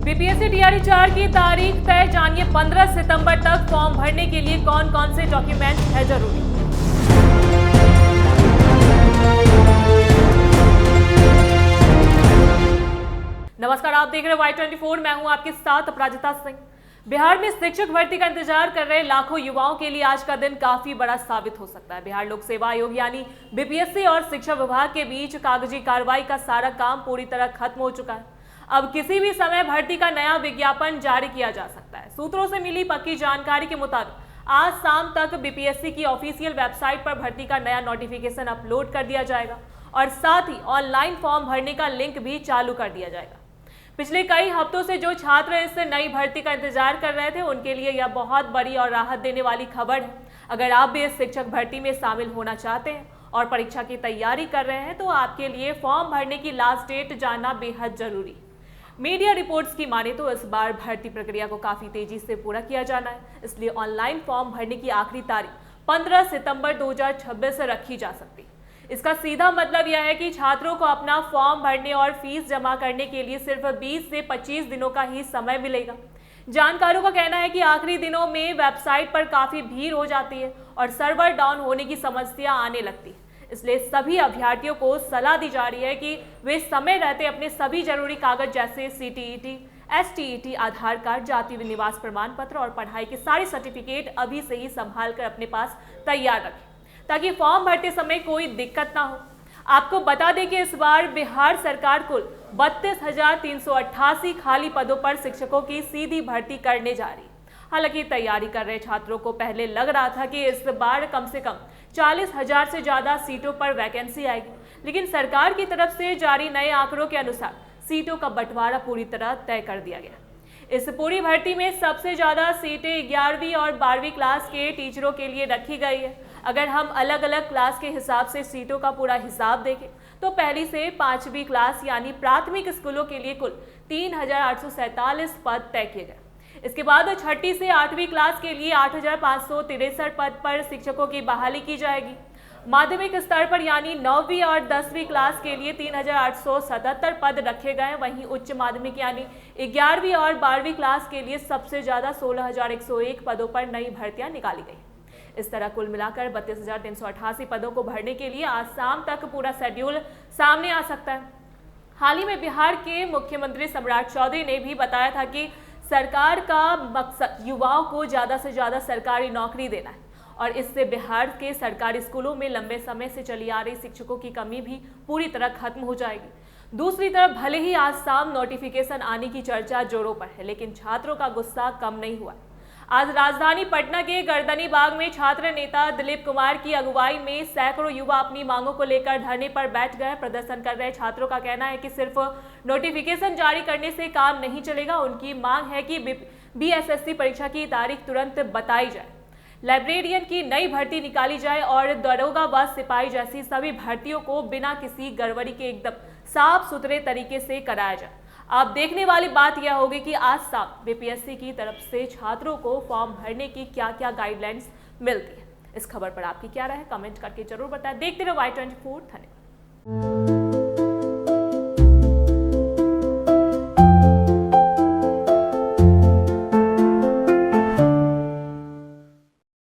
BPSC TRE 4 की तारीख तय, जानिए 15 सितंबर तक फॉर्म भरने के लिए कौन कौन से डॉक्यूमेंट है जरूरी। नमस्कार, आप देख रहे हैं Y24, मैं हूं आपके साथ अपराजिता सिंह। बिहार में शिक्षक भर्ती का इंतजार कर रहे लाखों युवाओं के लिए आज का दिन काफी बड़ा साबित हो सकता है। बिहार लोक सेवा आयोग यानी बीपीएससी और शिक्षा विभाग के बीच कागजी कार्रवाई का सारा काम पूरी तरह खत्म हो चुका है। अब किसी भी समय भर्ती का नया विज्ञापन जारी किया जा सकता है। सूत्रों से मिली पक्की जानकारी के मुताबिक आज शाम तक बीपीएससी की ऑफिशियल वेबसाइट पर भर्ती का नया नोटिफिकेशन अपलोड कर दिया जाएगा और साथ ही ऑनलाइन फॉर्म भरने का लिंक भी चालू कर दिया जाएगा। पिछले कई हफ्तों से जो छात्र इस नई भर्ती का इंतजार कर रहे थे, उनके लिए यह बहुत बड़ी और राहत देने वाली खबर है। अगर आप भी इस शिक्षक भर्ती में शामिल होना चाहते हैं और परीक्षा की तैयारी कर रहे हैं, तो आपके लिए फॉर्म भरने की लास्ट डेट जानना बेहद जरूरी। मीडिया रिपोर्ट्स की माने तो इस बार भर्ती प्रक्रिया को काफी तेजी से पूरा किया जाना है, इसलिए ऑनलाइन फॉर्म भरने की आखिरी तारीख 15 सितंबर 2026 रखी जा सकती है। इसका सीधा मतलब यह है कि छात्रों को अपना फॉर्म भरने और फीस जमा करने के लिए सिर्फ 20 से 25 दिनों का ही समय मिलेगा। जानकारों का कहना है कि आखिरी दिनों में वेबसाइट पर काफी भीड़ हो जाती है और सर्वर डाउन होने की समस्या आने लगती है। इसलिए सभी अभ्यर्थियों को सलाह दी जा रही है कि वे समय रहते अपने सभी जरूरी कागज जैसे सीटीईटी, एसटीईटी, आधार कार्ड, जाति निवास प्रमाण पत्र और पढ़ाई के सारे सर्टिफिकेट अभी से ही संभाल कर अपने पास तैयार रखें, ताकि फॉर्म भरते समय कोई दिक्कत ना हो। आपको बता दें कि इस बार बिहार सरकार कुल 32,388 खाली पदों पर शिक्षकों की सीधी भर्ती करने जा रही है। हालांकि तैयारी कर रहे छात्रों को पहले लग रहा था कि इस बार कम से कम 40,000 से ज्यादा सीटों पर वैकेंसी आएगी, लेकिन सरकार की तरफ से जारी नए आंकड़ों के अनुसार सीटों का बंटवारा पूरी तरह तय कर दिया गया। इस पूरी भर्ती में सबसे ज्यादा सीटें 11वीं और 12वीं क्लास के टीचरों के लिए रखी गई है। अगर हम अलग अलग क्लास के हिसाब से सीटों का पूरा हिसाब देखें तो पहली से 5वीं क्लास यानी प्राथमिक स्कूलों के लिए कुल 3,847 पद तय किए गए। इसके बाद छठी से 8वीं क्लास के लिए 8,563 पद पर शिक्षकों की बहाली की जाएगी। माध्यमिक स्तर पर यानी 9वीं और 10वीं क्लास के लिए 3,877 पद रखे गए। वहीं उच्च माध्यमिक यानी 11वीं और 12वीं क्लास के लिए सबसे ज्यादा 16,101 पदों पर नई भर्तियां निकाली गई। इस तरह कुल मिलाकर 32,388 पदों को भरने के लिए आज शाम तक पूरा शेड्यूल सामने आ सकता है। हाल ही में बिहार के मुख्यमंत्री सम्राट चौधरी ने भी बताया था कि सरकार का मकसद युवाओं को ज्यादा से ज्यादा सरकारी नौकरी देना है और इससे बिहार के सरकारी स्कूलों में लंबे समय से चली आ रही शिक्षकों की कमी भी पूरी तरह खत्म हो जाएगी। दूसरी तरफ भले ही आज शाम नोटिफिकेशन आने की चर्चा जोरों पर है, लेकिन छात्रों का गुस्सा कम नहीं हुआ। आज राजधानी पटना के गर्दनी बाग में छात्र नेता दिलीप कुमार की अगुवाई में सैकड़ों युवा अपनी मांगों को लेकर धरने पर बैठ गए। प्रदर्शन कर रहे छात्रों का कहना है कि सिर्फ नोटिफिकेशन जारी करने से काम नहीं चलेगा। उनकी मांग है कि बीएसएससी परीक्षा की तारीख तुरंत बताई जाए, लाइब्रेरियन की नई भर्ती निकाली जाए और दरोगा व सिपाही जैसी सभी भर्तियों को बिना किसी गड़बड़ी के एकदम साफ सुथरे तरीके से कराया जाए। अब देखने वाली बात यह होगी कि आज शाम बीपीएससी की तरफ से छात्रों को फॉर्म भरने की क्या क्या गाइडलाइंस मिलती है। इस खबर पर आपकी क्या राय है, कमेंट करके जरूर बताएं। देखते रहो Y24। धन्यवाद।